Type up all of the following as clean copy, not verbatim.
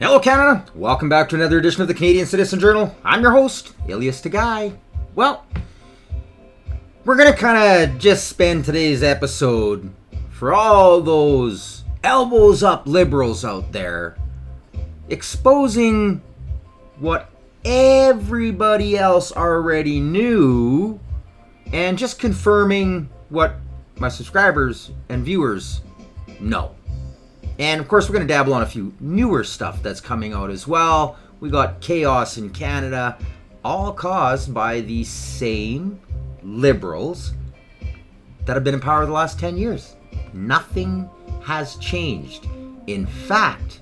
Hello Canada, welcome back to another edition of the Canadian Citizen Journal. I'm your host, alias the Guy. Well, we're going to kind of just spend today's episode for all those elbows up liberals out there exposing what everybody else already knew and just confirming what my subscribers and viewers know. And of course, we're going to dabble on a few newer stuff that's coming out as well. We got chaos in Canada, all caused by the same liberals that have been in power the last 10 years. Nothing has changed. In fact,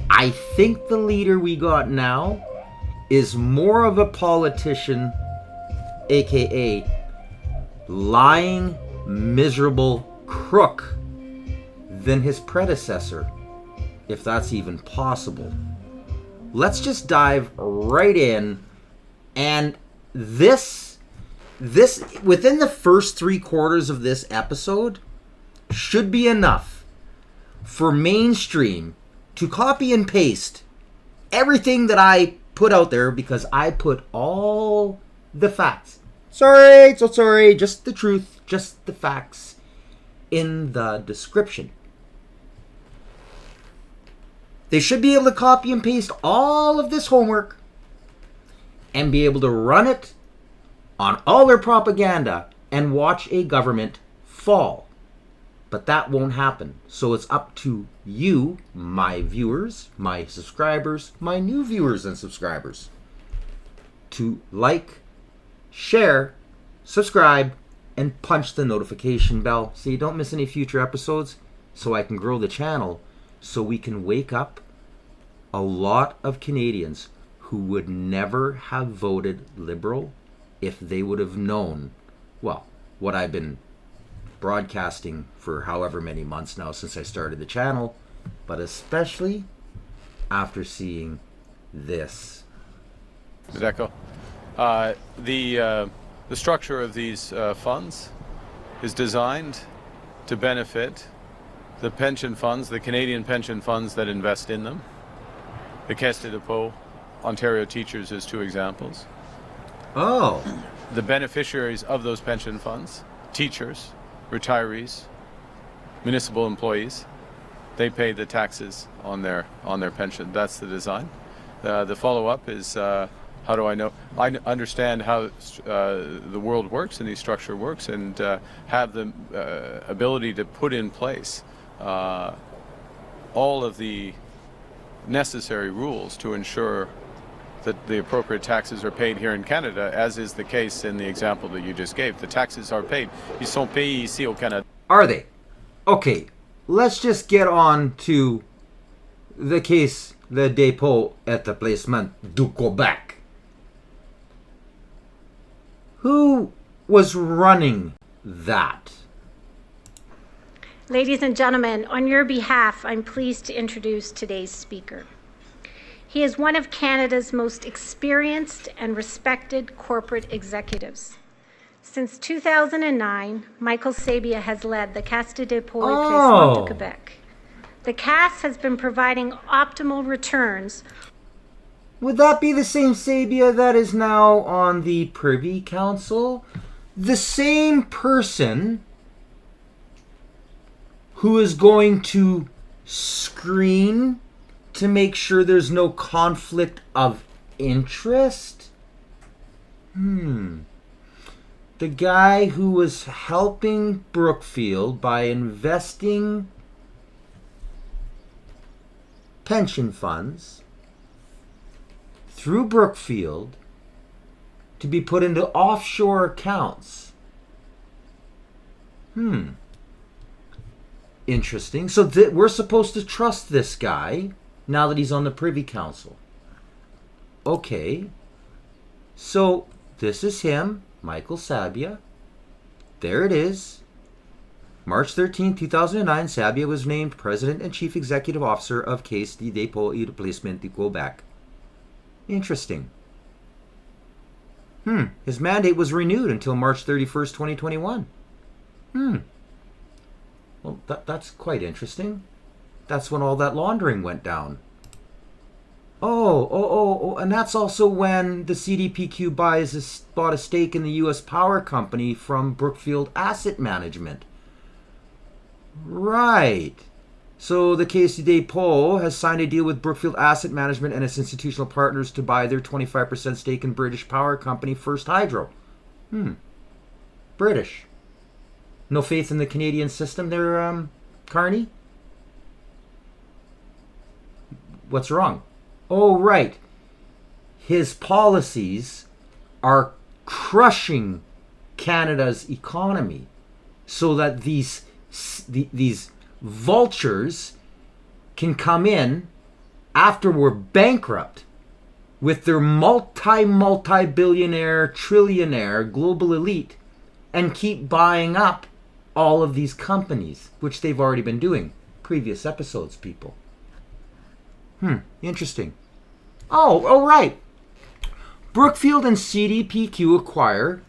I think the leader we got now is more of a politician, aka lying, miserable crook, than his predecessor, if that's even possible. Let's just dive right in. And this within the first 3/4 of this episode should be enough for mainstream to copy and paste everything that I put out there, because I put all the facts. Sorry, just the truth, just the facts in the description. They should be able to copy and paste all of this homework and be able to run it on all their propaganda and watch a government fall. But that won't happen. So it's up to you, my viewers, my subscribers, my new viewers and subscribers, to like, share, subscribe, and punch the notification bell so you don't miss any future episodes, so I can grow the channel, so we can wake up a lot of Canadians who would never have voted Liberal if they would have known, well, what I've been broadcasting for however many months now since I started the channel, but especially after seeing this. Zeko. The structure of these funds is designed to benefit the pension funds, the Canadian pension funds that invest in them. The Caisse de dépôt, Ontario Teachers is 2 examples. Oh. The beneficiaries of those pension funds, teachers, retirees, municipal employees, they pay the taxes on their pension. That's the design. The follow-up is how do I know? I understand how the world works and the structure works, and have the ability to put in place all of the necessary rules to ensure that the appropriate taxes are paid here in Canada, as is the case in the example that you just gave. The taxes are paid. Ils sont payés ici au Canada. Are they? Okay, let's just get on to the case, the dépôt établissement du Québec. Who was running that? Ladies and gentlemen, on your behalf, I'm pleased to introduce today's speaker. He is one of Canada's most experienced and respected corporate executives. Since 2009, Michael Sabia has led the Caisse de dépôt et placement du Québec. The CAS has been providing optimal returns. Would that be the same Sabia that is now on the Privy Council? The same person who is going to screen to make sure there's no conflict of interest? The guy who was helping Brookfield by investing pension funds through Brookfield to be put into offshore accounts. Interesting. So we're supposed to trust this guy now that he's on the Privy Council. Okay. So this is him, Michael Sabia. There it is. March 13, 2009, Sabia was named President and Chief Executive Officer of Caisse de dépôt et de placement du Québec. Interesting. His mandate was renewed until March 31st, 2021. Well, that's quite interesting. That's when all that laundering went down. And that's also when the CDPQ bought a stake in the U.S. power company from Brookfield Asset Management. Right. So the Caisse de Dépôt has signed a deal with Brookfield Asset Management and its institutional partners to buy their 25% stake in British power company First Hydro. British. No faith in the Canadian system there, Carney? What's wrong? Oh, right. His policies are crushing Canada's economy so that these vultures can come in after we're bankrupt with their multi-billionaire, trillionaire global elite and keep buying up all of these companies, which they've already been doing. Previous episodes, people. Interesting. Oh, right. Brookfield and CDPQ acquire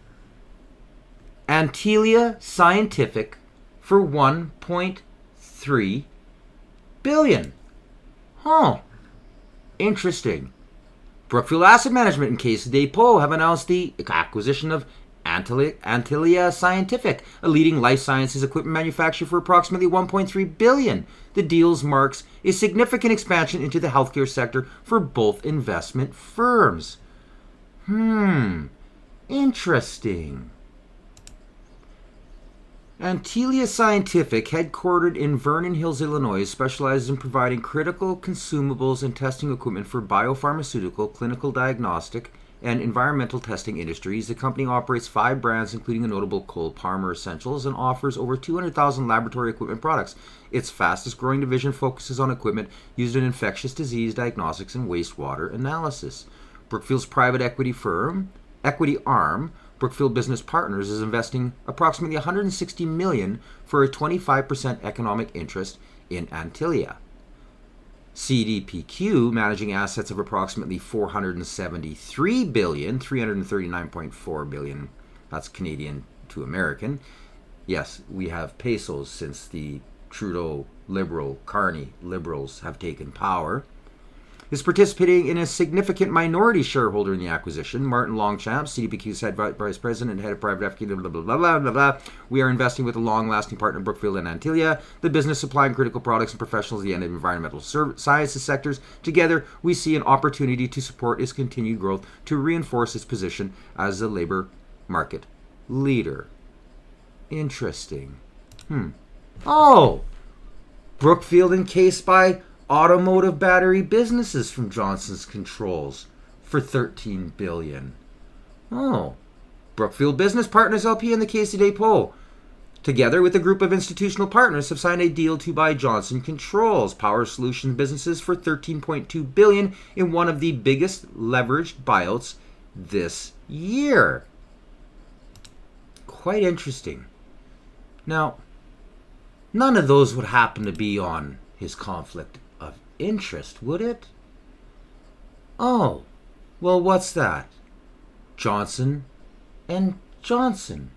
Antilia Scientific for $1.3 billion. Interesting. Brookfield Asset Management and Caisse de Dépôt have announced the acquisition of Antilia Scientific, a leading life sciences equipment manufacturer, for approximately $1.3 billion. The deal marks a significant expansion into the healthcare sector for both investment firms. Interesting. Antilia Scientific, headquartered in Vernon Hills, Illinois, specializes in providing critical consumables and testing equipment for biopharmaceutical, clinical diagnostic, and environmental testing industries. The company operates 5 brands, including the notable Cole Parmer Essentials, and offers over 200,000 laboratory equipment products. Its fastest-growing division focuses on equipment used in infectious disease diagnostics and wastewater analysis. Brookfield's private equity arm, Brookfield Business Partners, is investing approximately $160 million for a 25% economic interest in Antilia. CDPQ, managing assets of approximately $473 billion, $339.4 billion, that's Canadian to American. Yes, we have pesos since the Trudeau Carney Liberals have taken power, is participating in a significant minority shareholder in the acquisition. Martin Longchamp, CDPQ's head vice president and head of private equity, blah, blah, blah, blah, blah, blah. We are investing with a long-lasting partner, Brookfield and Antilia, the business supplying critical products and professionals at the end of environmental sciences sectors. Together, we see an opportunity to support its continued growth to reinforce its position as a labor market leader. Interesting. Brookfield encased by automotive battery businesses from Johnson's Controls for $13 billion. Brookfield Business Partners LP and the Caisse de Dépôt, together with a group of institutional partners, have signed a deal to buy Johnson Controls Power Solutions businesses for $13.2 billion in one of the biggest leveraged buyouts this year. Quite interesting. Now, none of those would happen to be on his conflict of interest, would it? Well, what's that? Johnson and Johnson.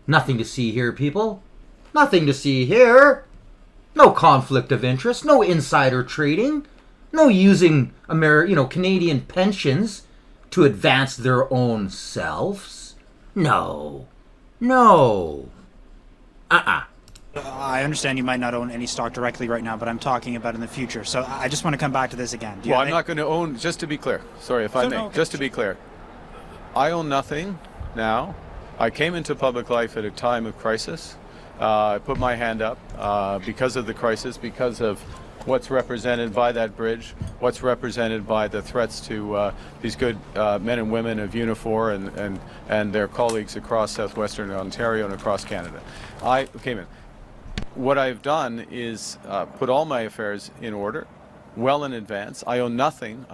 Nothing to see here, people. Nothing to see here. No conflict of interest, no insider trading, no using Canadian pensions to advance their own selves. No. I understand you might not own any stock directly right now, but I'm talking about in the future. So I just want to come back to this again. I'm not going to own, just to be clear, sorry if I may, just to be clear, I own nothing now. I came into public life at a time of crisis. I put my hand up because of the crisis, because of what's represented by that bridge, what's represented by the threats to these good men and women of Unifor and their colleagues across southwestern Ontario and across Canada. I came in. What I've done is put all my affairs in order, well in advance. I own nothing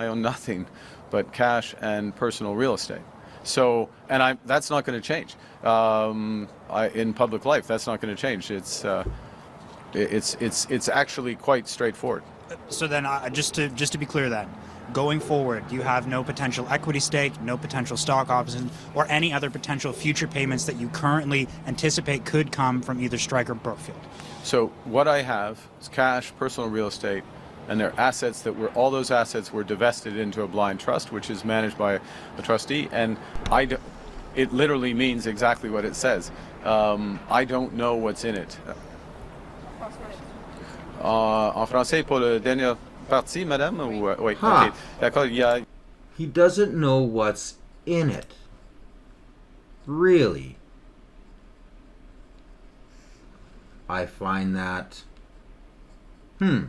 but cash and personal real estate. So, and that's not going to change. In public life, that's not going to change. It's actually quite straightforward. So then, just to be clear, then, going forward, you have no potential equity stake, no potential stock options, or any other potential future payments that you currently anticipate could come from either Strike or Brookfield? So what I have is cash, personal real estate, and they're assets all those assets were divested into a blind trust, which is managed by a trustee. And it literally means exactly what it says. I don't know what's in it. En français pour la dernière partie, madame? Oui, Huh. ok. D'accord, il y a... He doesn't know what's in it. Really? I find that, to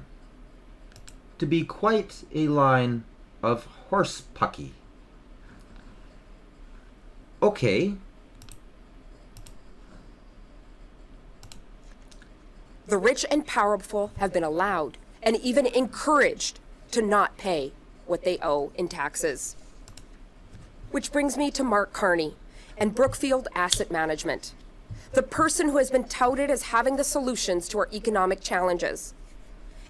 be quite a line of horse pucky. Okay. The rich and powerful have been allowed and even encouraged to not pay what they owe in taxes. Which brings me to Mark Carney and Brookfield Asset Management, the person who has been touted as having the solutions to our economic challenges.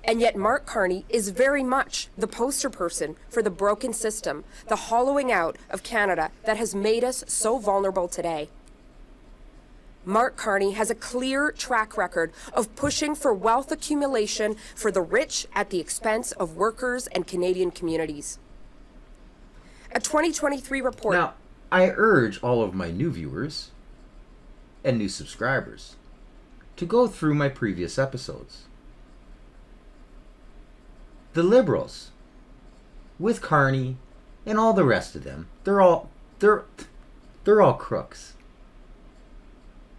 And yet Mark Carney is very much the poster person for the broken system, the hollowing out of Canada that has made us so vulnerable today. Mark Carney has a clear track record of pushing for wealth accumulation for the rich at the expense of workers and Canadian communities. A 2023 report... Now, I urge all of my new viewers and new subscribers to go through my previous episodes. The Liberals, with Carney and all the rest of them, they're all crooks.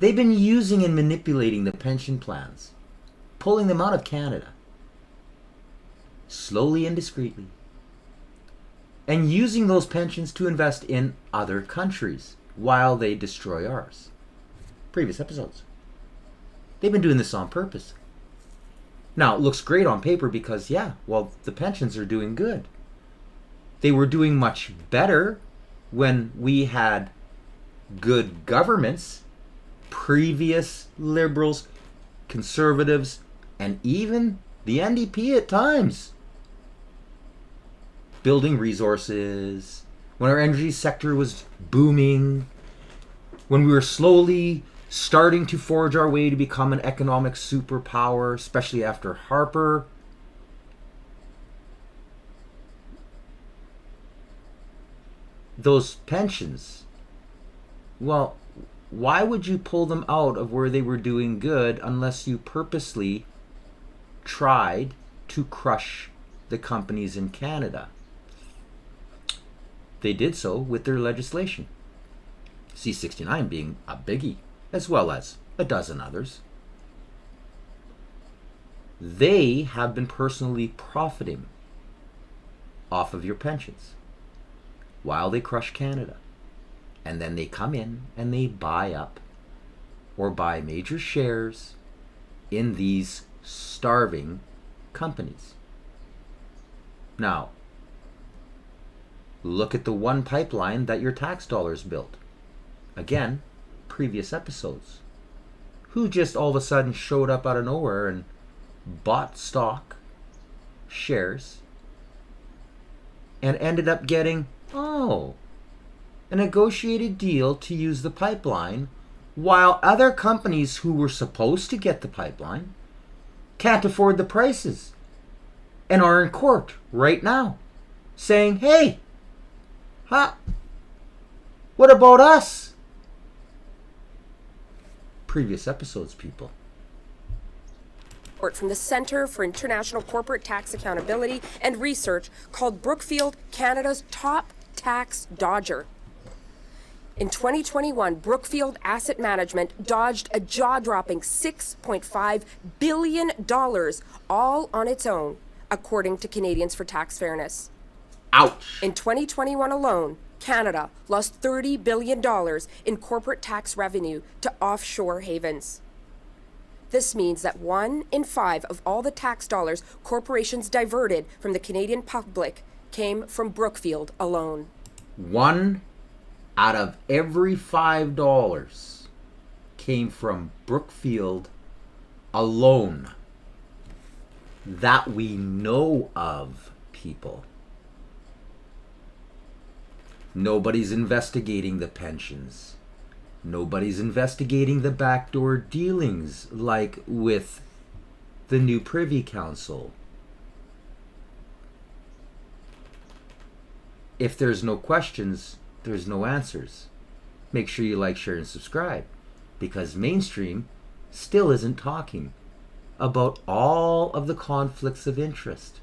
They've been using and manipulating the pension plans, pulling them out of Canada, slowly and discreetly, and using those pensions to invest in other countries while they destroy ours. Previous episodes. They've been doing this on purpose. Now, it looks great on paper because, the pensions are doing good. They were doing much better when we had good governments, previous Liberals, Conservatives, and even the NDP at times. Building resources, when our energy sector was booming, when we were slowly starting to forge our way to become an economic superpower, especially after Harper. Those pensions, well, why would you pull them out of where they were doing good unless you purposely tried to crush the companies in Canada? They did so with their legislation. C-69 being a biggie, as well as a dozen others. They have been personally profiting off of your pensions while they crush Canada. And then they come in and they buy up or buy major shares in these starving companies. Now, look at the one pipeline that your tax dollars built. Again, previous episodes. Who just all of a sudden showed up out of nowhere and bought stock, shares, and ended up getting, a negotiated deal to use the pipeline, while other companies who were supposed to get the pipeline can't afford the prices and are in court right now saying, hey, what about us? Previous episodes, people. From the Centre for International Corporate Tax Accountability and Research called Brookfield Canada's top tax dodger. In 2021, Brookfield Asset Management dodged a jaw-dropping $6.5 billion all on its own, according to Canadians for Tax Fairness. Ouch! In 2021 alone, Canada lost $30 billion in corporate tax revenue to offshore havens. This means that 1 in 5 of all the tax dollars corporations diverted from the Canadian public came from Brookfield alone. 1 out of every $5 came from Brookfield alone. That we know of, people. Nobody's investigating the pensions. Nobody's investigating the backdoor dealings, like with the new Privy Council. If there's no questions, there's no answers. Make sure you like, share, and subscribe, because mainstream still isn't talking about all of the conflicts of interest.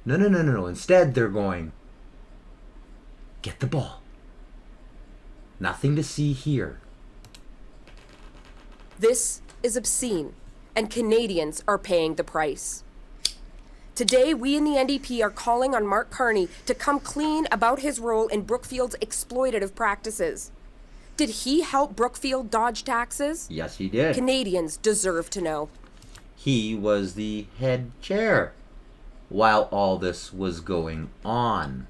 No. Instead, they're going, get the ball. Nothing to see here. This is obscene, and Canadians are paying the price. Today, we in the NDP are calling on Mark Carney to come clean about his role in Brookfield's exploitative practices. Did he help Brookfield dodge taxes? Yes, he did. Canadians deserve to know. He was the head chair while all this was going on.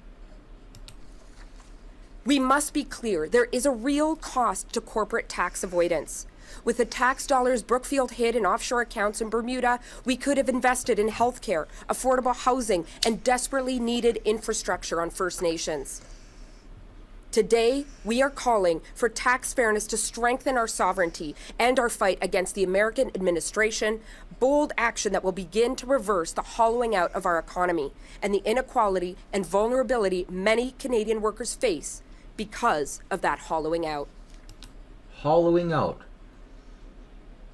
We must be clear, there is a real cost to corporate tax avoidance. With the tax dollars Brookfield hid in offshore accounts in Bermuda, we could have invested in healthcare, affordable housing, and desperately needed infrastructure on First Nations. Today, we are calling for tax fairness to strengthen our sovereignty and our fight against the American administration, bold action that will begin to reverse the hollowing out of our economy and the inequality and vulnerability many Canadian workers face because of that hollowing out. Hollowing out.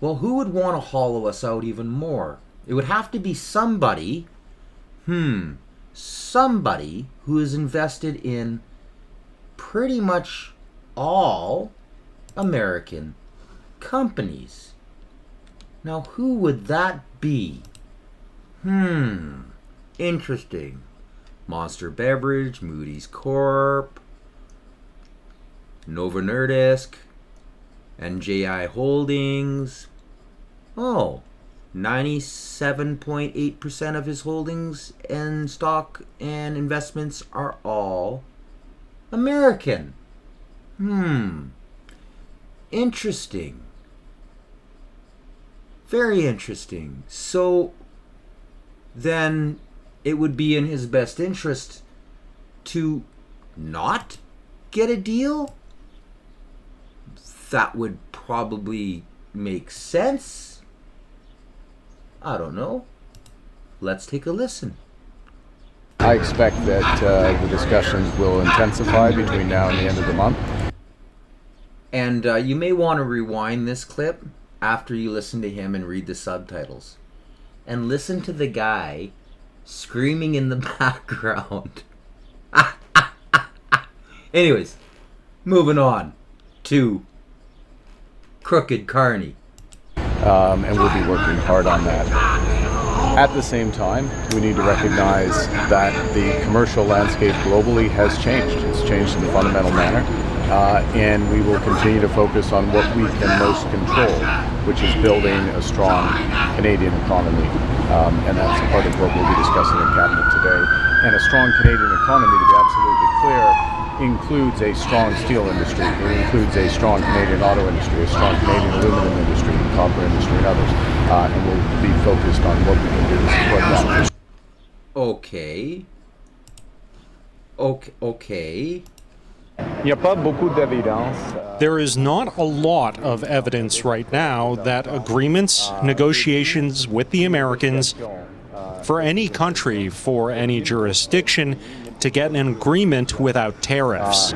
Well, who would want to hollow us out even more? It would have to be somebody who is invested in pretty much all American companies. Now, who would that be? Interesting. Monster Beverage, Moody's Corp, Novo Nordisk, NJI Holdings. Oh, 97.8% of his holdings and stock and investments are all American. Interesting. Very interesting. So then it would be in his best interest to not get a deal? That would probably make sense. I don't know. Let's take a listen. I expect that the discussions will intensify between now and the end of the month. And you may want to rewind this clip after you listen to him and read the subtitles. And listen to the guy screaming in the background. Anyways, moving on to Crooked Carney. And we'll be working hard on that. At the same time, we need to recognize that the commercial landscape globally has changed. It's changed in a fundamental manner. And we will continue to focus on what we can most control, which is building a strong Canadian economy. And that's part of what we'll be discussing in Cabinet today. And a strong Canadian economy, to be absolutely clear, includes a strong steel industry. It includes a strong Canadian auto industry, a strong Canadian aluminum industry, copper industry, and others. And we'll be focused on what we can do to support that. Okay. There is not a lot of evidence right now that agreements, negotiations with the Americans for any country, for any jurisdiction, to get an agreement without tariffs.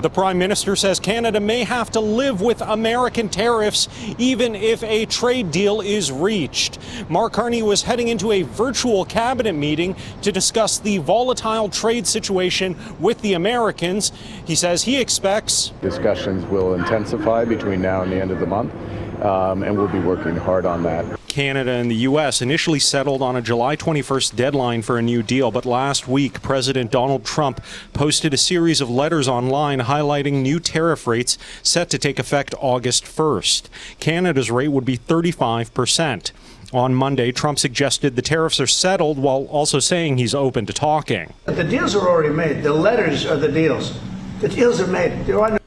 The Prime Minister says Canada may have to live with American tariffs even if a trade deal is reached. Mark Carney was heading into a virtual cabinet meeting to discuss the volatile trade situation with the Americans. He says he expects Discussions will intensify between now and the end of the month, and we'll be working hard on that. Canada and the U.S. initially settled on a July 21st deadline for a new deal, but last week President Donald Trump posted a series of letters online highlighting new tariff rates set to take effect August 1st. Canada's rate would be 35%. On Monday, Trump suggested the tariffs are settled while also saying he's open to talking. The deals are already made. The letters are the deals. The deals are made. There are no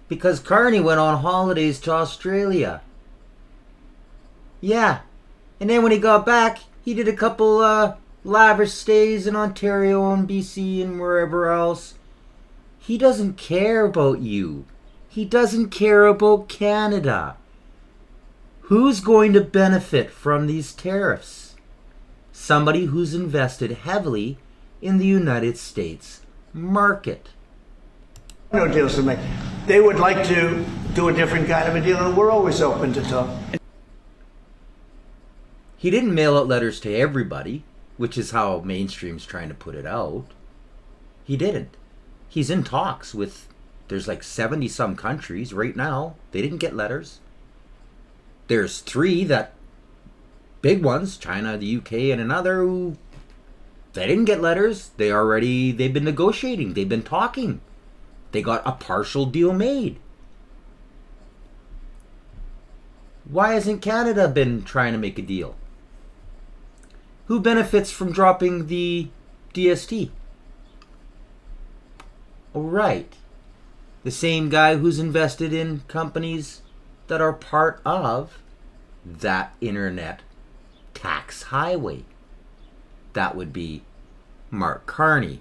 Because Carney went on holidays to Australia. Yeah. And then when he got back, he did a couple lavish stays in Ontario and BC and wherever else. He doesn't care about you. He doesn't care about Canada. Who's going to benefit from these tariffs? Somebody who's invested heavily in the United States market. No deals to make. They would like to do a different kind of a deal, and we're always open to talk. He didn't mail out letters to everybody, which is how mainstream's trying to put it out. He didn't. He's in talks with, there's like 70 some countries right now. They didn't get letters. There's 3 that big ones, China, the UK, and another who they didn't get letters. They've been negotiating. They've been talking. They got a partial deal made. Why hasn't Canada been trying to make a deal? Who benefits from dropping the DST? Oh, right. The same guy who's invested in companies that are part of that internet tax highway. That would be Mark Carney.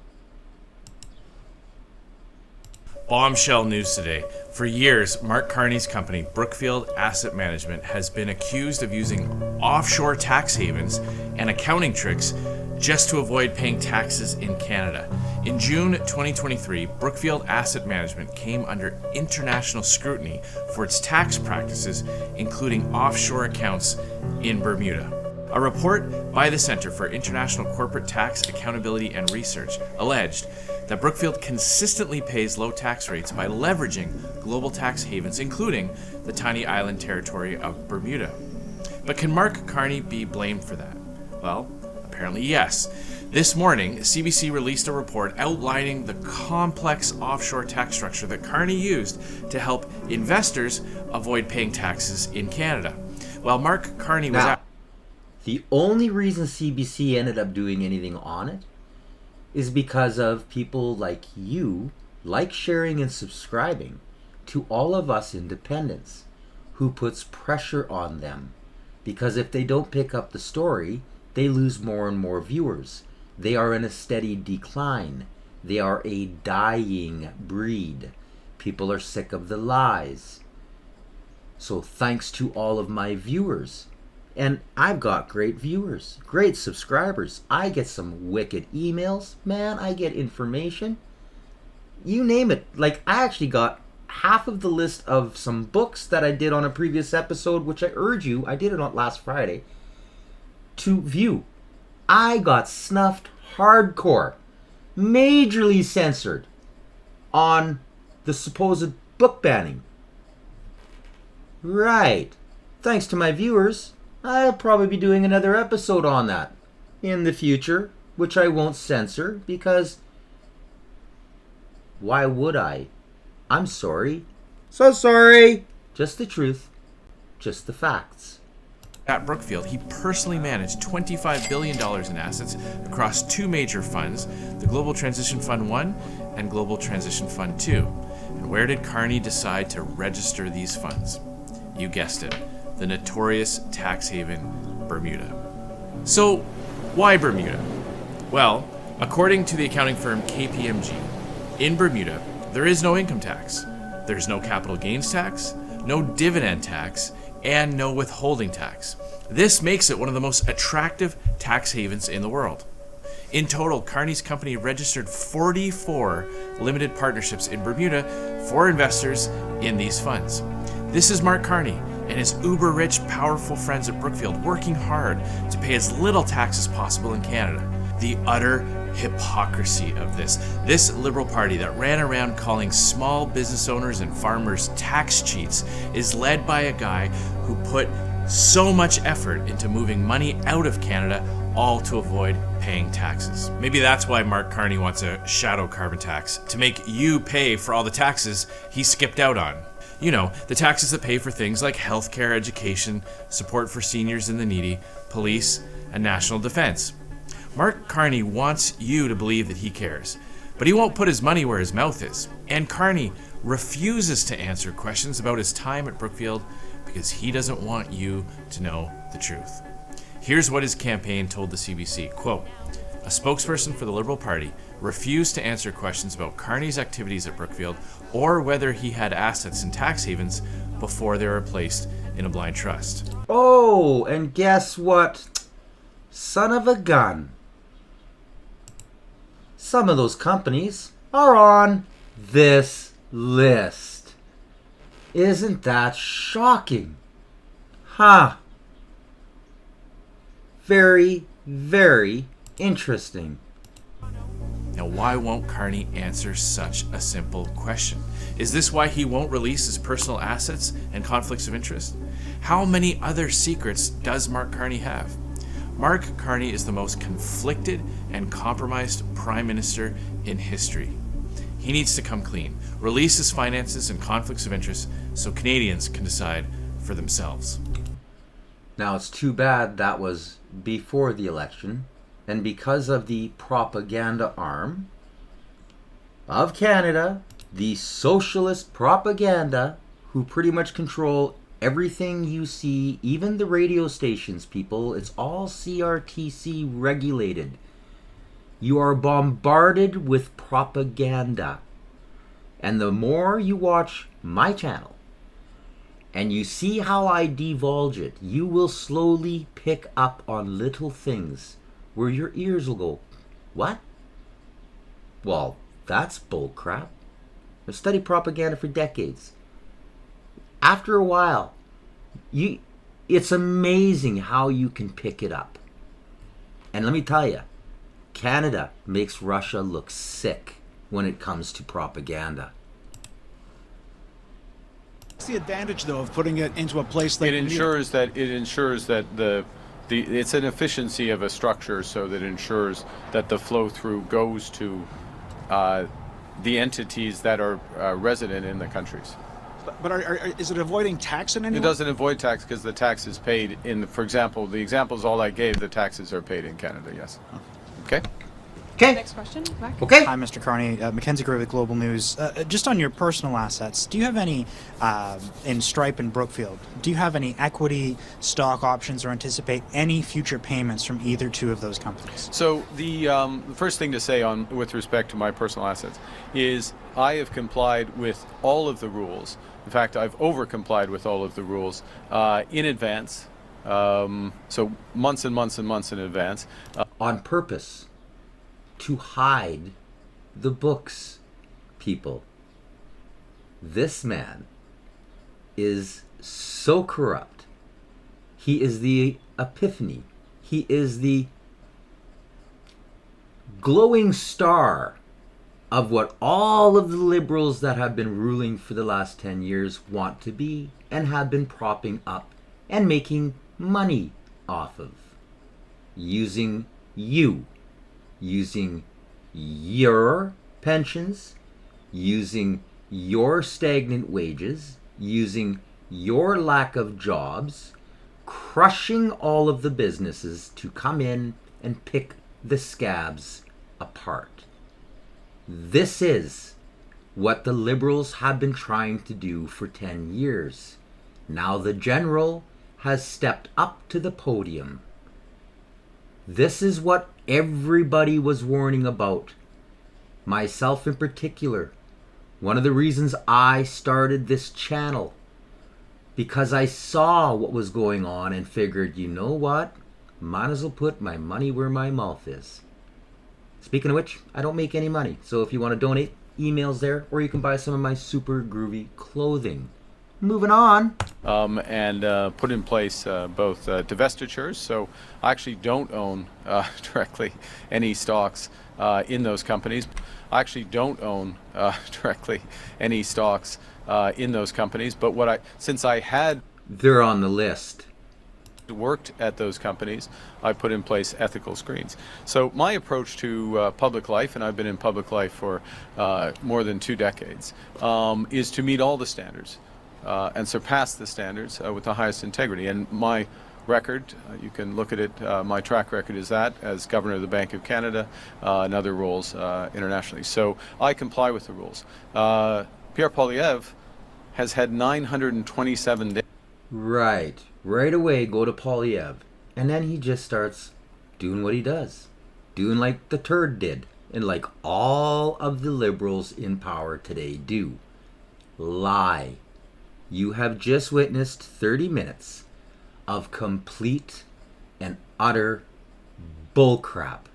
Bombshell news today. For years, Mark Carney's company, Brookfield Asset Management, has been accused of using offshore tax havens and accounting tricks just to avoid paying taxes in Canada. In June 2023, Brookfield Asset Management came under international scrutiny for its tax practices, including offshore accounts in Bermuda. A report by the Center for International Corporate Tax Accountability and Research alleged that Brookfield consistently pays low tax rates by leveraging global tax havens, including the tiny island territory of Bermuda. But can Mark Carney be blamed for that? Well, apparently yes. This morning, CBC released a report outlining the complex offshore tax structure that Carney used to help investors avoid paying taxes in Canada. While Mark Carney was the only reason CBC ended up doing anything on it is because of people like you, like sharing and subscribing to all of us independents, who puts pressure on them. Because if they don't pick up the story, they lose more and more viewers. They are in a steady decline. They are a dying breed. People are sick of the lies. So thanks to all of my viewers. And I've got great viewers, great subscribers. I get some wicked emails. Man, I get information. You name it. Like, I actually got half of the list of some books that I did on a previous episode, which I urge you, I did it on last Friday, to view. I got snuffed hardcore, majorly censored on the supposed book banning. Right. Thanks to my viewers, I'll probably be doing another episode on that in the future, which I won't censor because why would I? I'm sorry. So sorry. Just the truth. Just the facts. At Brookfield, he personally managed $25 billion in assets across 2 major funds, the Global Transition Fund 1 and Global Transition Fund 2. And where did Carney decide to register these funds? You guessed it, the notorious tax haven, Bermuda. So, why Bermuda? Well, according to the accounting firm KPMG, in Bermuda, there is no income tax, there's no capital gains tax, no dividend tax, and no withholding tax. This makes it one of the most attractive tax havens in the world. In total, Carney's company registered 44 limited partnerships in Bermuda for investors in these funds. This is Mark Carney and his uber-rich, powerful friends at Brookfield working hard to pay as little tax as possible in Canada. The utter hypocrisy of this Liberal Party that ran around calling small business owners and farmers tax cheats is led by a guy who put so much effort into moving money out of Canada, all to avoid paying taxes. Maybe that's why Mark Carney wants a shadow carbon tax, to make you pay for all the taxes he skipped out on. You know, the taxes that pay for things like healthcare, education, support for seniors and the needy, police, and national defense. Mark Carney wants you to believe that he cares, but he won't put his money where his mouth is. And Carney refuses to answer questions about his time at Brookfield because he doesn't want you to know the truth. Here's what his campaign told the CBC, quote, "A spokesperson for the Liberal Party refused to answer questions about Carney's activities at Brookfield or whether he had assets in tax havens before they were placed in a blind trust." Oh, and guess what? Son of a gun. Some of those companies are on this list. Isn't that shocking? Huh. Very, very interesting. Now, why won't Carney answer such a simple question? Is this why he won't release his personal assets and conflicts of interest? How many other secrets does Mark Carney have? Mark Carney is the most conflicted and compromised prime minister in history. He needs to come clean, release his finances and conflicts of interest so Canadians can decide for themselves. Now, it's too bad that was before the election, and because of the propaganda arm of Canada, the socialist propaganda, who pretty much control everything you see, even the radio stations, people, it's all CRTC regulated. You are bombarded with propaganda. And the more you watch my channel, and you see how I divulge it, you will slowly pick up on little things where your ears will go, what? Well, that's bullcrap. I've studied propaganda for decades. After a while, it's amazing how you can pick it up. And let me tell you, Canada makes Russia look sick when it comes to propaganda. What's the advantage, though, of putting it into a place like It ensures that it's an efficiency of a structure, so that ensures that the flow through goes to the entities that are resident in the countries. But is it avoiding tax in any way? It doesn't avoid tax because the tax is paid in, for example, the examples all I gave, the taxes are paid in Canada, yes. Okay? Okay. Next question. Back. Okay. Hi, Mr. Carney. Mackenzie Gray with Global News. Just on your personal assets, do you have any in Stripe and Brookfield? Do you have any equity, stock options, or anticipate any future payments from either two of those companies? So the first thing to say with respect to my personal assets is I have complied with all of the rules. In fact, I've over-complied with all of the rules in advance. So months and months and months in advance. On purpose. To hide the books, people. This man is so corrupt. He is the epiphany. He is the glowing star of what all of the liberals that have been ruling for the last 10 years want to be and have been propping up and making money off of. Using you. Using your pensions, using your stagnant wages, using your lack of jobs, crushing all of the businesses to come in and pick the scabs apart. This is what the liberals have been trying to do for 10 years. Now the general has stepped up to the podium. This is what everybody was warning about, myself in particular. One of the reasons I started this channel, because I saw what was going on and figured, you know what? Might as well put my money where my mouth is. Speaking of which, I don't make any money, so if you want to donate, email's there, or you can buy some of my super groovy clothing. Moving on. And put in place both divestitures. So I actually don't own directly any stocks in those companies. I actually don't own directly any stocks in those companies. But since I had... They're on the list. Worked at those companies, I put in place ethical screens. So my approach to public life, and I've been in public life for more than 2 decades, is to meet all the standards. And surpass the standards with the highest integrity. And my record, you can look at it, my track record is that as Governor of the Bank of Canada and other roles internationally. So I comply with the rules. Pierre Poilievre has had 927 days. Right away go to Poilievre And then he just starts doing what he does. Doing like the turd did. And like all of the liberals in power today do. Lie. You have just witnessed 30 minutes of complete and utter bullcrap.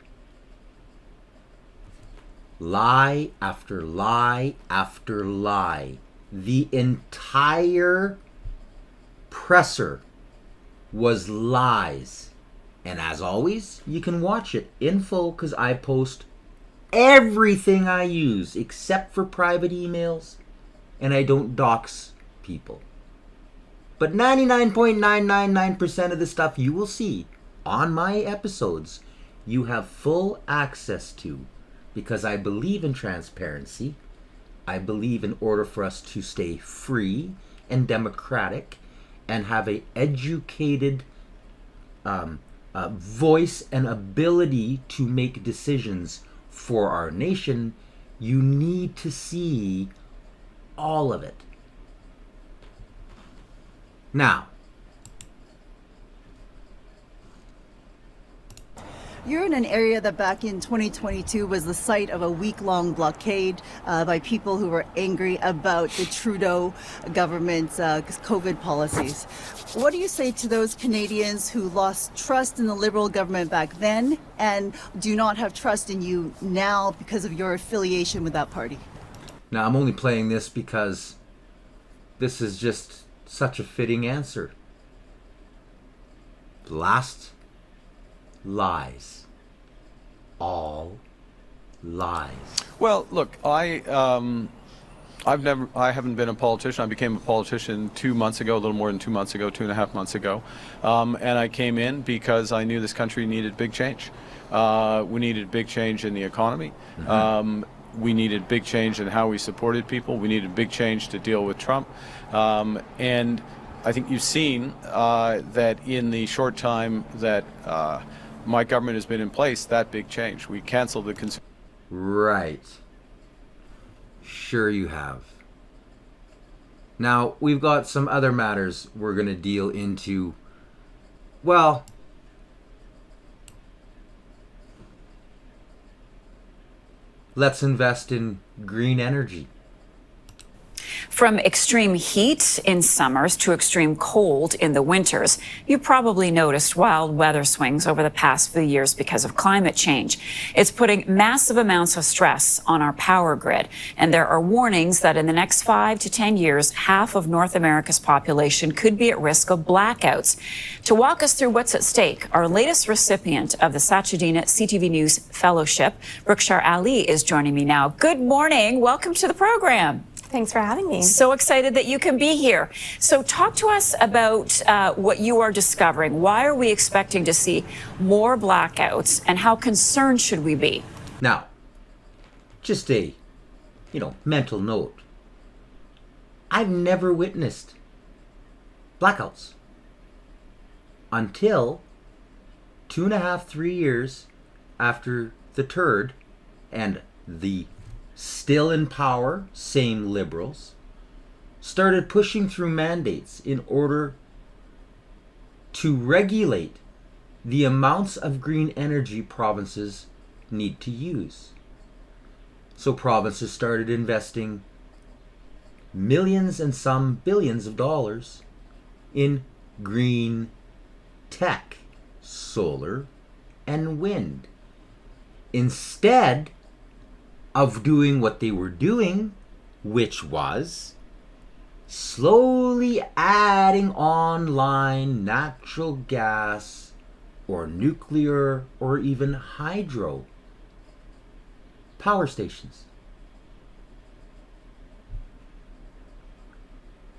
Lie after lie after lie. The entire presser was lies. And as always, you can watch it in full because I post everything I use except for private emails, and I don't dox people. But 99.999% of the stuff you will see on my episodes, you have full access to, because I believe in transparency. I believe in order for us to stay free and democratic and have a educated voice and ability to make decisions for our nation, you need to see all of it. Now, you're in an area that back in 2022 was the site of a week-long blockade by people who were angry about the Trudeau government's COVID policies. What do you say to those Canadians who lost trust in the Liberal government back then and do not have trust in you now because of your affiliation with that party? Now, I'm only playing this because this is just such a fitting answer. Last lies. All lies. Well, look, I haven't been a politician. I became a politician 2 months ago, a little more than 2 months ago, 2.5 months ago. And I came in because I knew this country needed big change. We needed big change in the economy. We needed big change in how we supported people. We needed big change to deal with Trump. And I think you've seen that in the short time that my government has been in place, that big change. We canceled the consumer. Right. Sure you have. Now, we've got some other matters we're going to deal into. Well, let's invest in green energy. From extreme heat in summers to extreme cold in the winters, you probably noticed wild weather swings over the past few years because of climate change. It's putting massive amounts of stress on our power grid, and there are warnings that in the next 5 to 10 years, half of North America's population could be at risk of blackouts. To walk us through what's at stake, our latest recipient of the Satchadena CTV News Fellowship, Rukshar Ali, is joining me now. Good morning. Welcome to the program. Thanks for having me. So excited that you can be here. So talk to us about what you are discovering. Why are we expecting to see more blackouts, and how concerned should we be? Now, just a, mental note. I've never witnessed blackouts until 2.5, 3 years after the turd and the still in power, same liberals, started pushing through mandates in order to regulate the amounts of green energy provinces need to use. So provinces started investing millions and some billions of dollars in green tech, solar and wind, instead of doing what they were doing, which was slowly adding online natural gas or nuclear or even hydro power stations.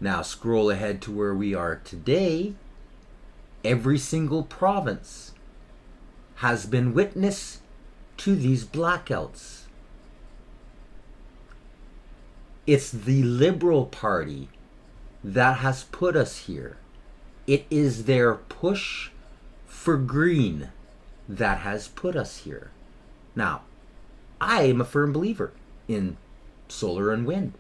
Now scroll ahead to where we are today. Every single province has been witness to these blackouts. It's the Liberal Party that has put us here. It is their push for green that has put us here. Now, I am a firm believer in solar and wind.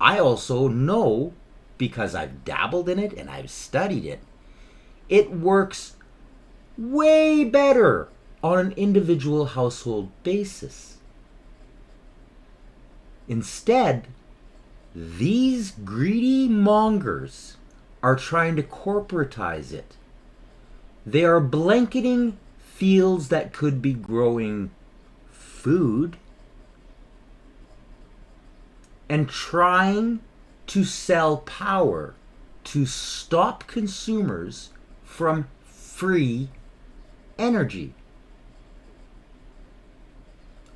I also know, because I've dabbled in it and I've studied it, it works way better on an individual household basis. Instead, these greedy mongers are trying to corporatize it. They are blanketing fields that could be growing food and trying to sell power to stop consumers from free energy.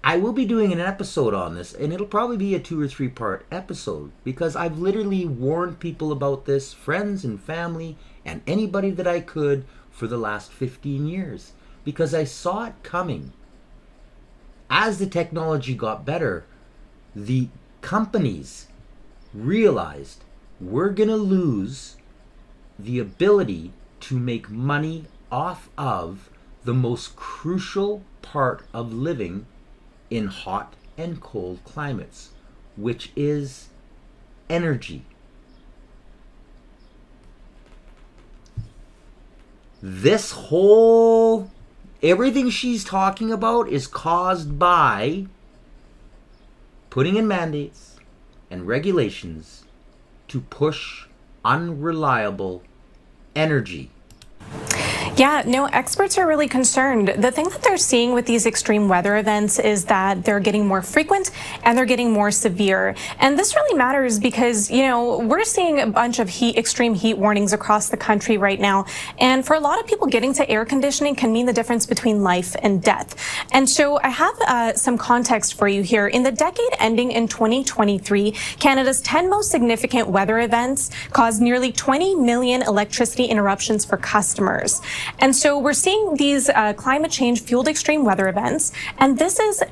I will be doing an episode on this, and it'll probably be a 2 or 3 part episode, because I've literally warned people about this, friends and family and anybody that I could, for the last 15 years, because I saw it coming. As the technology got better, the companies realized we're going to lose the ability to make money off of the most crucial part of living in hot and cold climates, which is energy. This whole, everything she's talking about is caused by putting in mandates and regulations to push unreliable energy. Yeah, no, experts are really concerned. The thing that they're seeing with these extreme weather events is that they're getting more frequent and they're getting more severe. And this really matters because, you know, we're seeing a bunch of extreme heat warnings across the country right now. And for a lot of people, getting to air conditioning can mean the difference between life and death. And so I have some context for you here. In the decade ending in 2023, Canada's 10 most significant weather events caused nearly 20 million electricity interruptions for customers. And so we're seeing these climate change fueled extreme weather events. And this is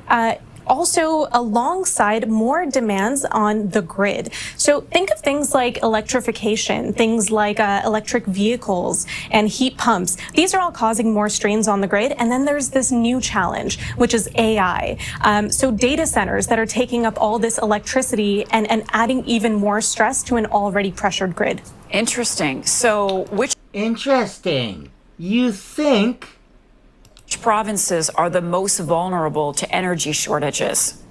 also alongside more demands on the grid. So think of things like electrification, things like electric vehicles and heat pumps. These are all causing more strains on the grid. And then there's this new challenge, which is AI. So data centers that are taking up all this electricity and adding even more stress to an already pressured grid. Interesting. So Interesting. You think which provinces are the most vulnerable to energy shortages?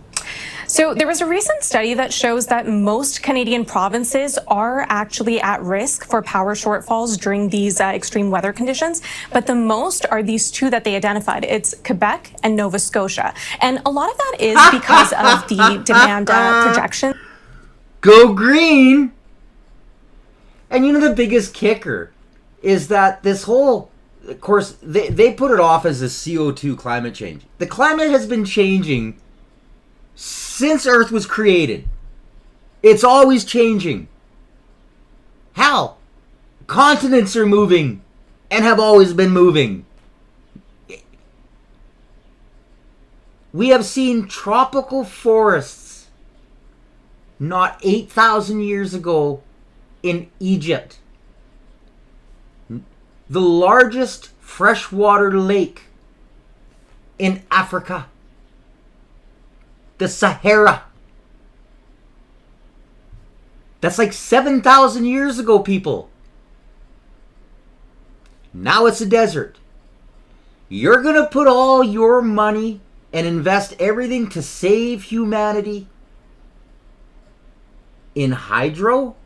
So there was a recent study that shows that most Canadian provinces are actually at risk for power shortfalls during these extreme weather conditions, but the most are these two that they identified. It's Quebec and Nova Scotia. And a lot of that is because of the demand projection. Go green! And you know the biggest kicker is that this whole, of course, they put it off as a CO2 climate change. The climate has been changing since Earth was created. It's always changing. Hell, continents are moving and have always been moving. We have seen tropical forests not 8,000 years ago in Egypt. The largest freshwater lake in Africa. The Sahara. That's like 7,000 years ago, people. Now it's a desert. You're going to put all your money and invest everything to save humanity in hydro?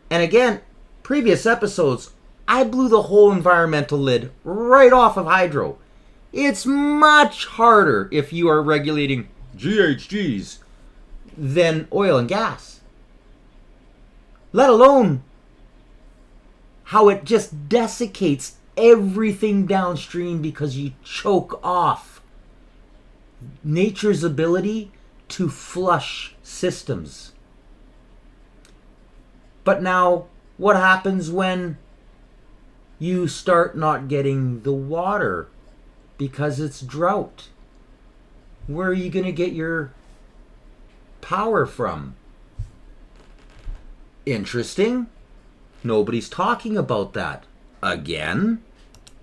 And again, previous episodes, I blew the whole environmental lid right off of hydro. It's much harder if you are regulating GHGs than oil and gas. Let alone how it just desiccates everything downstream because you choke off nature's ability to flush systems. But now, what happens when you start not getting the water because it's drought? Where are you going to get your power from? Interesting. Nobody's talking about that. Again.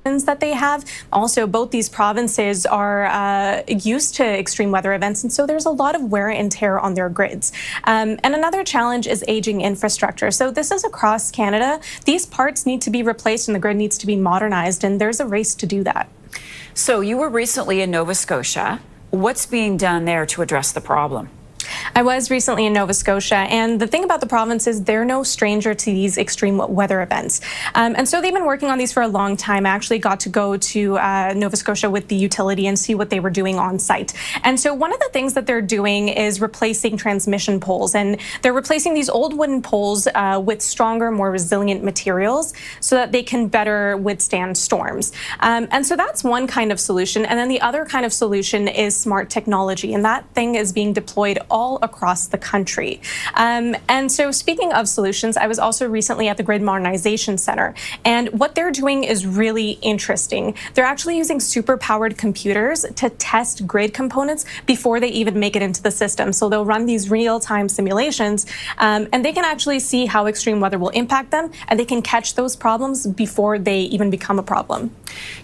that they have. Also, both these provinces are used to extreme weather events, and so there's a lot of wear and tear on their grids. And another challenge is aging infrastructure. So this is across Canada. These parts need to be replaced and the grid needs to be modernized, and there's a race to do that. So you were recently in Nova Scotia. What's being done there to address the problem? I was recently in Nova Scotia, and the thing about the province is they're no stranger to these extreme weather events. And so they've been working on these for a long time. I actually got to go to Nova Scotia with the utility and see what they were doing on site. And so one of the things that they're doing is replacing transmission poles, and they're replacing these old wooden poles with stronger, more resilient materials so that they can better withstand storms. And so that's one kind of solution. And then the other kind of solution is smart technology, and that thing is being deployed all across the country. And so speaking of solutions, I was also recently at the Grid Modernization Center, and what they're doing is really interesting. They're actually using super-powered computers to test grid components before they even make it into the system. So they'll run these real-time simulations, and they can actually see how extreme weather will impact them, and they can catch those problems before they even become a problem.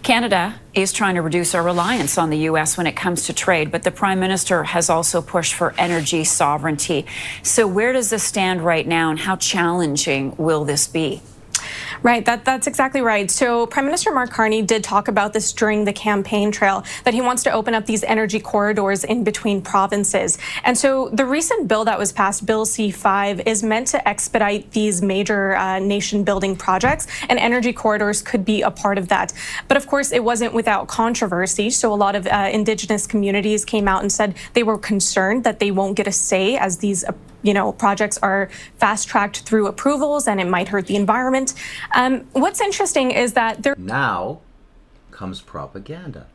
Canada is trying to reduce our reliance on the U.S. when it comes to trade, but the Prime Minister has also pushed for energy sovereignty. So where does this stand right now, and how challenging will this be? Right, that's exactly right. So Prime Minister Mark Carney did talk about this during the campaign trail, that he wants to open up these energy corridors in between provinces. And so the recent bill that was passed, Bill C-5, is meant to expedite these major nation-building projects, and energy corridors could be a part of that. But of course, it wasn't without controversy. So a lot of Indigenous communities came out and said they were concerned that they won't get a say as these projects are fast-tracked through approvals, and it might hurt the environment. What's interesting is that now comes propaganda.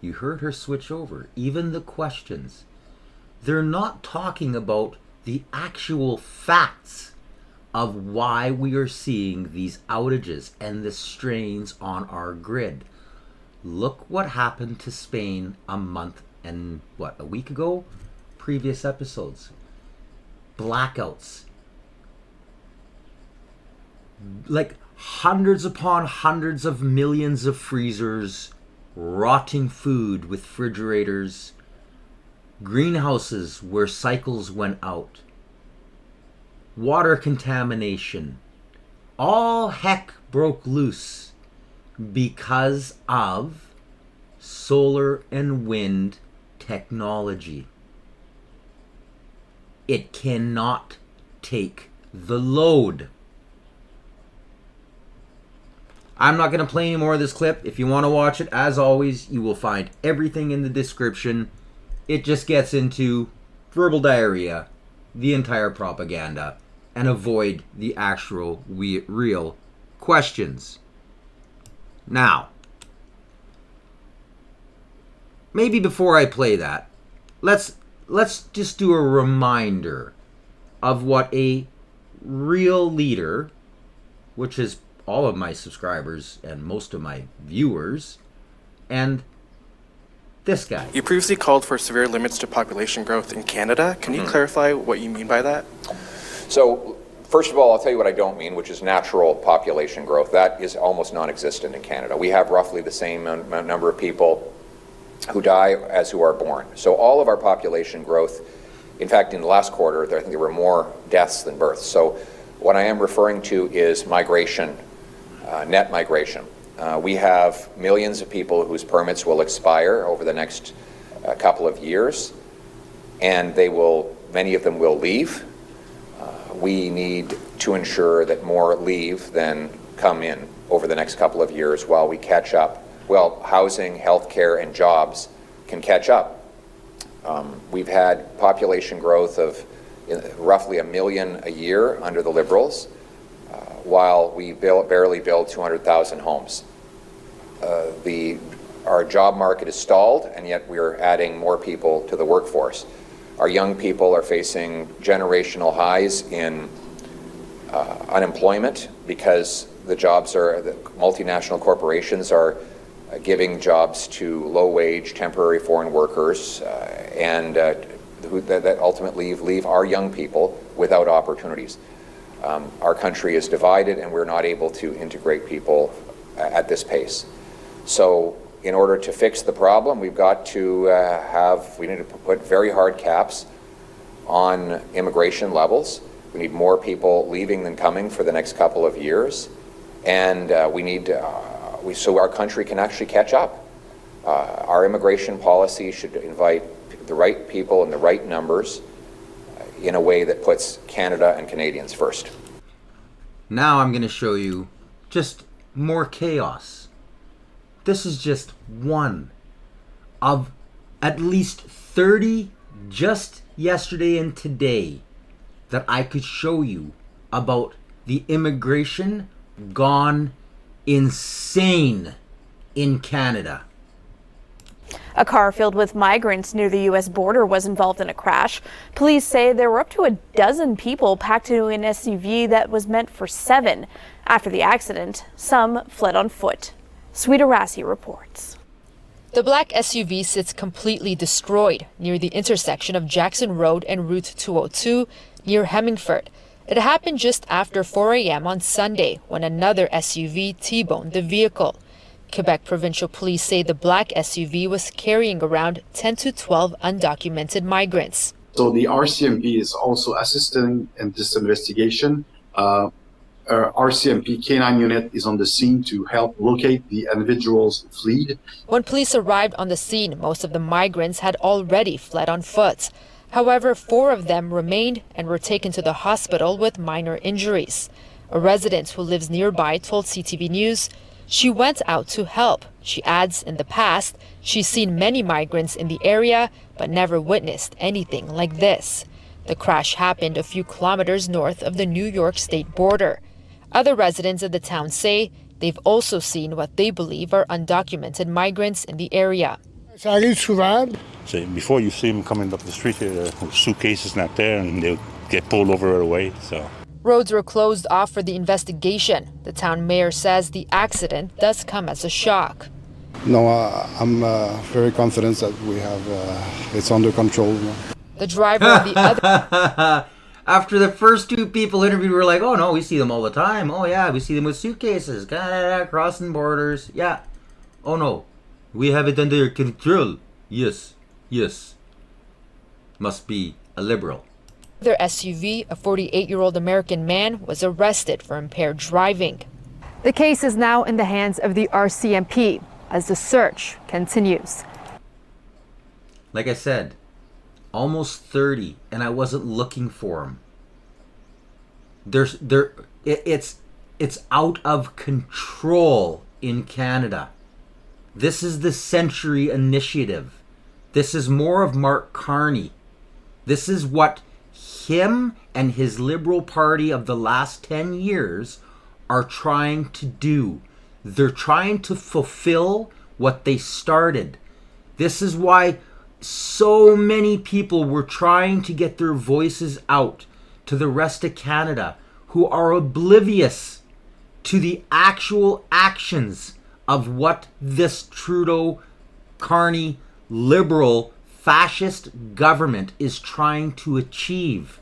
You heard her switch over. Even the questions. They're not talking about the actual facts of why we are seeing these outages and the strains on our grid. Look what happened to Spain a week ago? Previous episodes. Blackouts, like hundreds upon hundreds of millions of freezers, rotting food with refrigerators, greenhouses where cycles went out, water contamination. All heck broke loose because of solar and wind technology. It cannot take the load. I'm not going to play any more of this clip. If you want to watch it, as always, you will find everything in the description. It just gets into verbal diarrhea, the entire propaganda, and avoid the actual real questions. Now, maybe before I play that, let's just do a reminder of what a real leader, which is all of my subscribers and most of my viewers, and this guy. You previously called for severe limits to population growth in Canada. Can you clarify what you mean by that? So, first of all, I'll tell you what I don't mean, which is natural population growth. That is almost non-existent in Canada. We have roughly the same number of people who die as who are born. So all of our population growth, in fact, in the last quarter, I think there were more deaths than births. So what I am referring to is migration, net migration. We have millions of people whose permits will expire over the next couple of years, and many of them will leave. We need to ensure that more leave than come in over the next couple of years while we catch up. Well, housing, healthcare, and jobs can catch up. We've had population growth of roughly 1 million a year under the Liberals, while we barely build 200,000 homes. Our job market is stalled, and yet we're adding more people to the workforce. Our young people are facing generational highs in unemployment because the multinational corporations are giving jobs to low-wage temporary foreign workers and that ultimately leave our young people without opportunities. Our country is divided, and we're not able to integrate people at this pace. So in order to fix the problem, we've got to we need to put very hard caps on immigration levels. We need more people leaving than coming for the next couple of years. And we need, so our country can actually catch up. Our immigration policy should invite the right people in the right numbers in a way that puts Canada and Canadians first. Now I'm going to show you just more chaos. This is just one of at least 30 just yesterday and today that I could show you about the immigration gone insane in Canada. A car filled with migrants near the U.S. border was involved in a crash. Police say there were up to a dozen people packed into an SUV that was meant for 7. After the accident, some fled on foot. Sweeta Rassi reports. The black SUV sits completely destroyed near the intersection of Jackson Road and Route 202 near Hemmingford. It happened just after 4 a.m. on Sunday when another SUV T-boned the vehicle. Quebec Provincial Police say the black SUV was carrying around 10 to 12 undocumented migrants. So the RCMP is also assisting in this investigation. Our RCMP K9 unit is on the scene to help locate the individuals who fled. When police arrived on the scene, most of the migrants had already fled on foot. However, 4 of them remained and were taken to the hospital with minor injuries. A resident who lives nearby told CTV News she went out to help. She adds in the past, she's seen many migrants in the area, but never witnessed anything like this. The crash happened a few kilometers north of the New York state border. Other residents of the town say they've also seen what they believe are undocumented migrants in the area. So before you see them coming up the street with suitcases not there, and they'll get pulled over right away. So roads were closed off for the investigation. The town mayor says the accident does come as a shock. No, I'm very confident that we have it's under control. The driver of the other... After the first 2 people interviewed were like, oh no, we see them all the time. Oh yeah, we see them with suitcases, crossing borders. Yeah. Oh no, we have it under control. Yes, yes. Must be a liberal. Their SUV, a 48-year-old American man, was arrested for impaired driving. The case is now in the hands of the RCMP as the search continues. Like I said, almost 30, and I wasn't looking for them. It's out of control in Canada. This is the Century Initiative. This is more of Mark Carney. This is what him and his Liberal Party of the last 10 years are trying to do. They're trying to fulfill what they started. This is why so many people were trying to get their voices out to the rest of Canada who are oblivious to the actual actions of what this Trudeau, Carney, Liberal, fascist government is trying to achieve.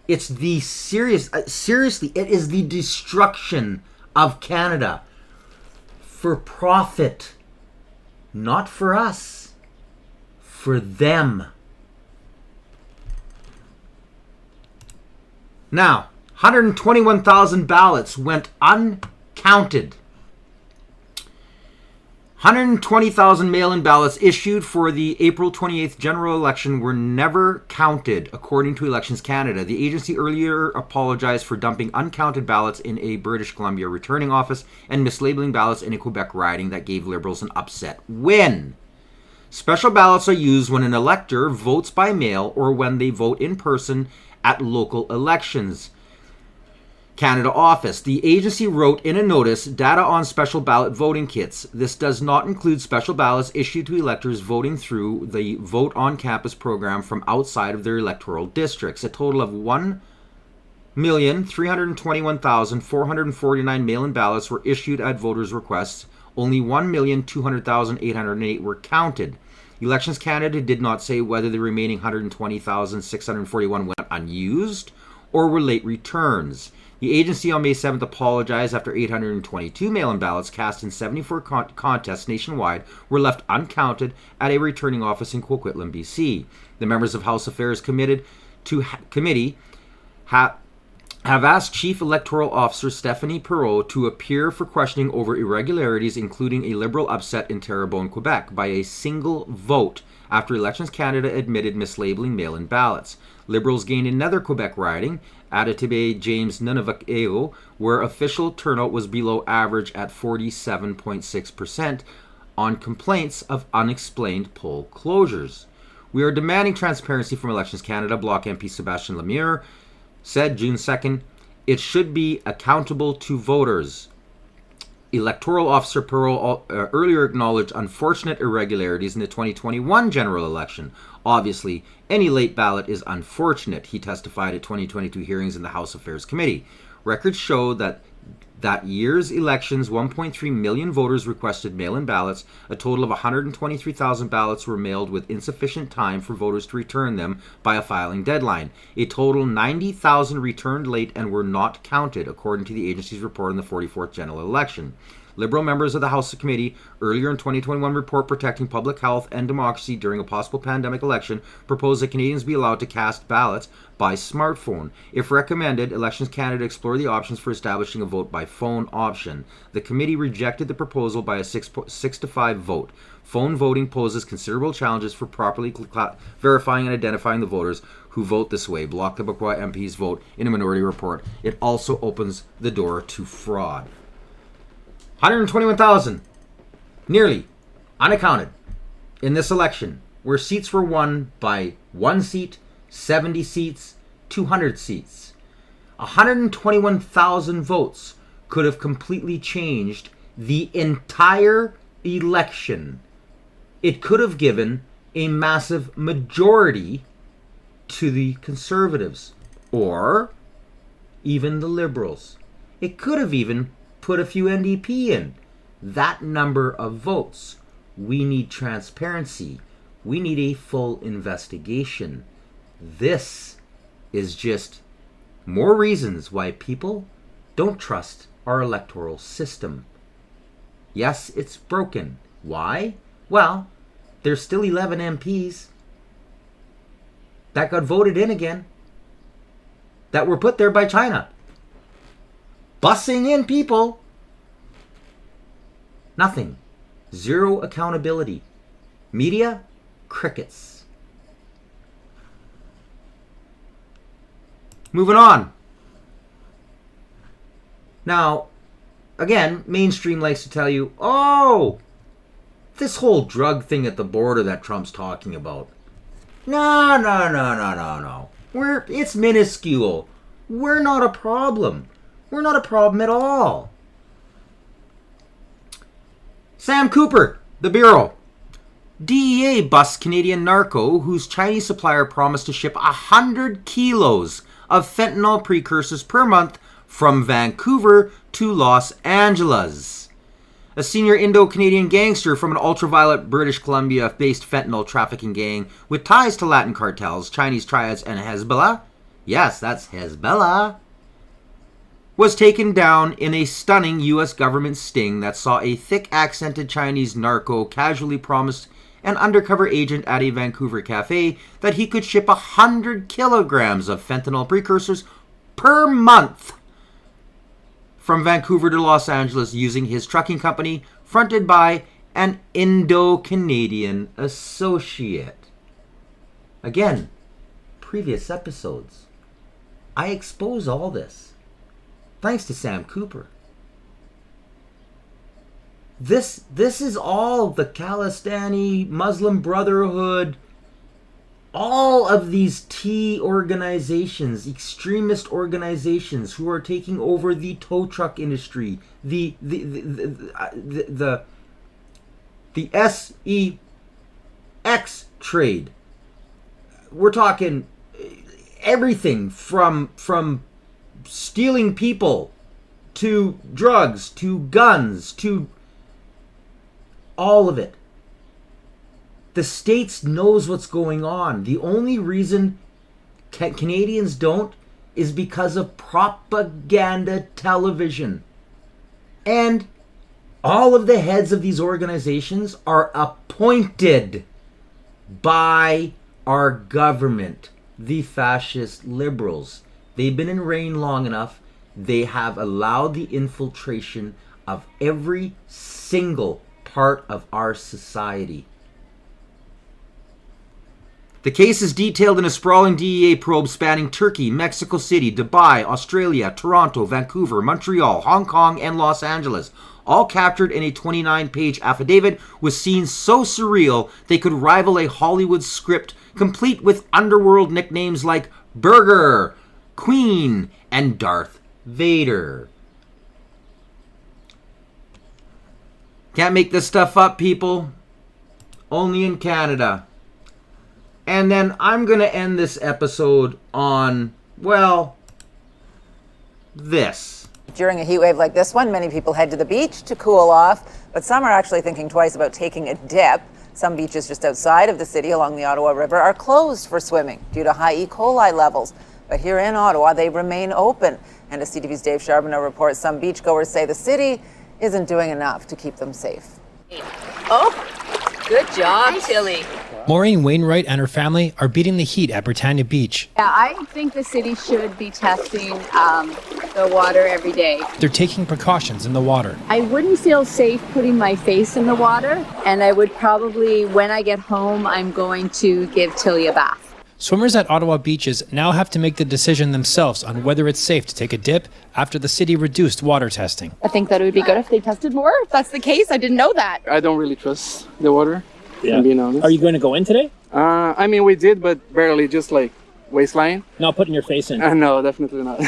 It's the seriously, it is the destruction of Canada for profit, not for us, for them. Now, 121,000 ballots went uncounted. 120,000 mail-in ballots issued for the April 28th general election were never counted, according to Elections Canada. The agency earlier apologized for dumping uncounted ballots in a British Columbia returning office and mislabeling ballots in a Quebec riding that gave Liberals an upset win. Special ballots are used when an elector votes by mail or when they vote in person at local elections. Canada office. The agency wrote in a notice data on special ballot voting kits. This does not include special ballots issued to electors voting through the Vote on Campus program from outside of their electoral districts. A total of 1,321,449 mail-in ballots were issued at voters' requests. Only 1,200,808 were counted. Elections Canada did not say whether the remaining 120,641 went unused or were late returns. The agency on May 7th apologized after 822 mail-in ballots cast in 74 contests nationwide were left uncounted at a returning office in Coquitlam, BC. The members of House Affairs committee have asked Chief Electoral Officer Stephanie Perreault to appear for questioning over irregularities, including a Liberal upset in Terrebonne, Quebec, by a single vote after Elections Canada admitted mislabeling mail-in ballots. Liberals gained another Quebec riding, Abitibi James Nunavut, where official turnout was below average at 47.6% on complaints of unexplained poll closures. We are demanding transparency from Elections Canada, Bloc MP Sébastien Lemire said June 2nd. It should be accountable to voters. Electoral Officer Perreault earlier acknowledged unfortunate irregularities in the 2021 general election. Obviously, any late ballot is unfortunate, he testified at 2022 hearings in the House Affairs Committee. Records show that year's elections, 1.3 million voters requested mail-in ballots. A total of 123,000 ballots were mailed with insufficient time for voters to return them by a filing deadline. A total 90,000 returned late and were not counted, according to the agency's report on the 44th general election. Liberal members of the House Committee earlier in 2021 report protecting public health and democracy during a possible pandemic election proposed that Canadians be allowed to cast ballots by smartphone. If recommended, Elections Canada explore the options for establishing a vote by phone option. The committee rejected the proposal by a 6-5 vote. Phone voting poses considerable challenges for properly verifying and identifying the voters who vote this way. Bloc Québécois MPs vote in a minority report. It also opens the door to fraud. 121,000, nearly, unaccounted, in this election, where seats were won by 1 seat, 70 seats, 200 seats. 121,000 votes could have completely changed the entire election. It could have given a massive majority to the Conservatives, or even the Liberals. It could have even put a few NDP in. That number of votes. We need transparency. We need a full investigation. This is just more reasons why people don't trust our electoral system. Yes, it's broken. Why? Well, there's still 11 MPs that got voted in again, that were put there by China. Bussing in people. Nothing. Zero accountability. Media, crickets. Moving on. Now, again, mainstream likes to tell you, oh, this whole drug thing at the border that Trump's talking about. No. It's minuscule. We're not a problem. We're not a problem at all. Sam Cooper, the Bureau. DEA busts Canadian narco whose Chinese supplier promised to ship 100 kilos of fentanyl precursors per month from Vancouver to Los Angeles. A senior Indo-Canadian gangster from an ultraviolet British Columbia-based fentanyl trafficking gang with ties to Latin cartels, Chinese triads, and Hezbollah, yes, that's Hezbollah, was taken down in a stunning U.S. government sting that saw a thick-accented Chinese narco casually promise an undercover agent at a Vancouver cafe that he could ship 100 kilograms of fentanyl precursors per month from Vancouver to Los Angeles using his trucking company fronted by an Indo-Canadian associate. Again, previous episodes, I expose all this. Thanks to Sam Cooper. This is all the Khalistani, Muslim Brotherhood, all of these T organizations, extremist organizations who are taking over the tow truck industry, the SEX trade. We're talking everything from stealing people to drugs to guns to all of it. The States knows what's going on. The only reason Canadians don't is because of propaganda television. And all of the heads of these organizations are appointed by our government, the fascist liberals. They've been in reign long enough. They have allowed the infiltration of every single part of our society. The case is detailed in a sprawling DEA probe spanning Turkey, Mexico City, Dubai, Australia, Toronto, Vancouver, Montreal, Hong Kong, and Los Angeles, all captured in a 29-page affidavit with scenes so surreal they could rival a Hollywood script, complete with underworld nicknames like Burger, Queen, and Darth Vader. Can't make this stuff up, people. Only in Canada. And then I'm going to end this episode on, well, this. During a heat wave like this one, many people head to the beach to cool off, but some are actually thinking twice about taking a dip. Some beaches just outside of the city along the Ottawa River are closed for swimming due to high E. coli levels. But here in Ottawa, they remain open. And as CTV's Dave Charbonneau reports, some beachgoers say the city isn't doing enough to keep them safe. Oh, good job, Tilly. Maureen Wainwright and her family are beating the heat at Britannia Beach. Yeah, I think the city should be testing the water every day. They're taking precautions in the water. I wouldn't feel safe putting my face in the water, and I would probably, when I get home, I'm going to give Tilly a bath. Swimmers at Ottawa beaches now have to make the decision themselves on whether it's safe to take a dip after the city reduced water testing. I think that it would be good if they tested more. If that's the case, I didn't know that. I don't really trust the water, I'm being honest. Are you going to go in today? I mean, we did, but barely, just like waistline. Not putting your face in? No, definitely not.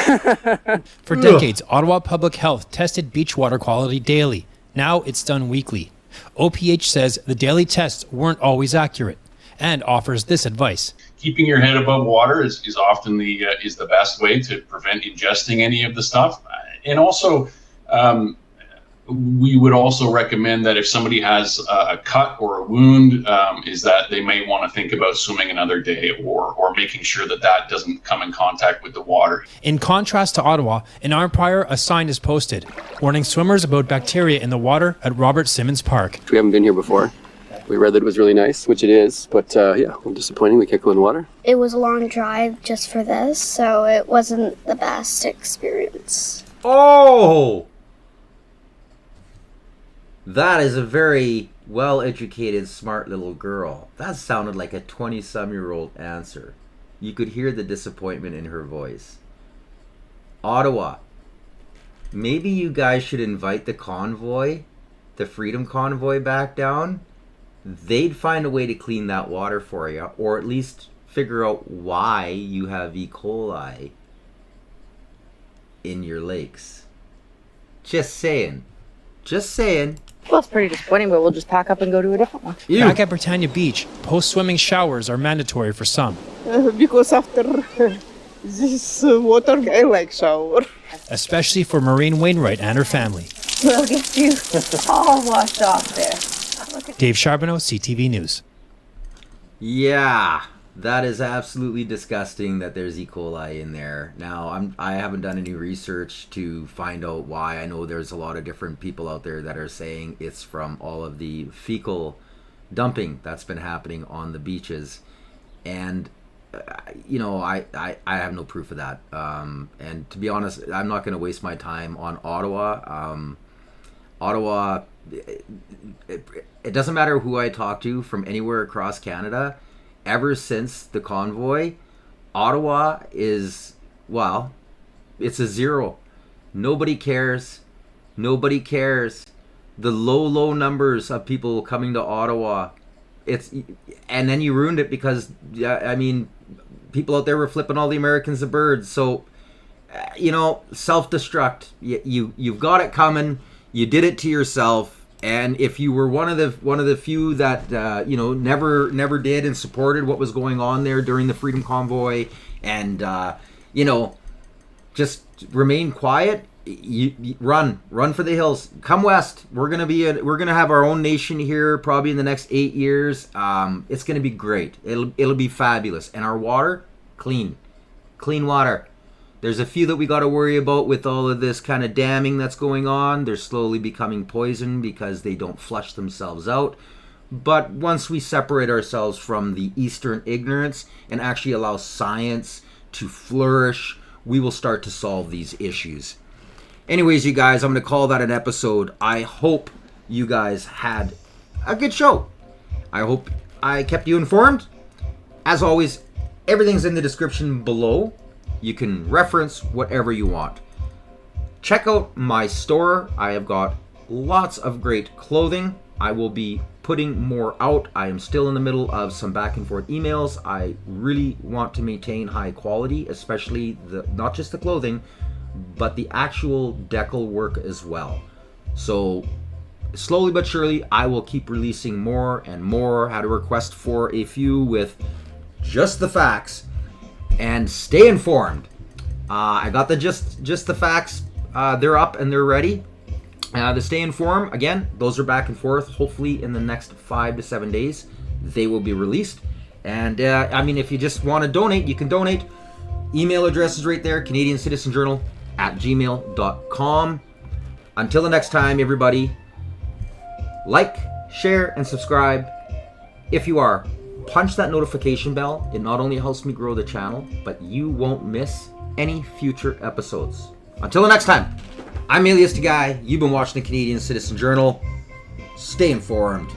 For decades, Ottawa Public Health tested beach water quality daily. Now it's done weekly. OPH says the daily tests weren't always accurate and offers this advice. Keeping your head above water is often the best way to prevent ingesting any of the stuff. And also, we would also recommend that if somebody has a cut or a wound, is that they may want to think about swimming another day or making sure that that doesn't come in contact with the water. In contrast to Ottawa, in Arnprior, a sign is posted warning swimmers about bacteria in the water at Robert Simmons Park. We haven't been here before. We read that it was really nice, which it is, but yeah, a little disappointing. We can't go in the water. It was a long drive just for this, so it wasn't the best experience. Oh! That is a very well-educated, smart little girl. That sounded like a 20-some-year-old answer. You could hear the disappointment in her voice. Ottawa. Maybe you guys should invite the convoy, the Freedom Convoy, back down. They'd find a way to clean that water for you, or at least figure out why you have E. coli in your lakes. Just saying. Just saying. Well, it's pretty disappointing, but we'll just pack up and go to a different one. Back at Britannia Beach, post-swimming showers are mandatory for some. Because after this water, I like shower. Especially for Maureen Wainwright and her family. We'll get you all washed off there. Dave Charbonneau, CTV News. Yeah, that is absolutely disgusting that there's E. coli in there. Now, I haven't done any research to find out why. I know there's a lot of different people out there that are saying it's from all of the fecal dumping that's been happening on the beaches. And, you know, I have no proof of that. And to be honest, I'm not going to waste my time on Ottawa. Ottawa, it doesn't matter who I talk to from anywhere across Canada. Ever since the convoy, Ottawa is, well, it's a zero. Nobody cares. Nobody cares. The low numbers of people coming to Ottawa. And then you ruined it because, I mean, people out there were flipping all the Americans the birds. So, you know, self-destruct. You've got it coming. You did it to yourself. And if you were one of the few that you know never did and supported what was going on there during the Freedom Convoy, and you know, just remain quiet, you run for the hills. Come west. We're gonna have our own nation here probably in the next 8 years. It's gonna be great. It'll be fabulous. And our water, clean water. There's a few that we got to worry about with all of this kind of damming that's going on. They're slowly becoming poison because they don't flush themselves out. But once we separate ourselves from the Eastern ignorance and actually allow science to flourish, we will start to solve these issues. Anyways, you guys, I'm going to call that an episode. I hope you guys had a good show. I hope I kept you informed. As always, everything's in the description below. You can reference whatever you want. Check out my store. I have got lots of great clothing. I will be putting more out. I am still in the middle of some back and forth emails. I really want to maintain high quality, especially not just the clothing, but the actual decal work as well. So slowly but surely, I will keep releasing more and more. Had a request for a few with just the facts, and stay informed. I got the just the facts. They're up and they're ready. The stay informed, again, those are back and forth. Hopefully in the next 5 to 7 days, they will be released. And I mean, if you just want to donate, you can donate. Email address is right there, CanadianCitizenJournal@gmail.com. Until the next time, everybody, like, share, and subscribe. If you are, punch that notification bell. It not only helps me grow the channel, but you won't miss any future episodes. Until the next time, I'm Elias Tagay. You've been watching the Canadian Citizen Journal. Stay informed.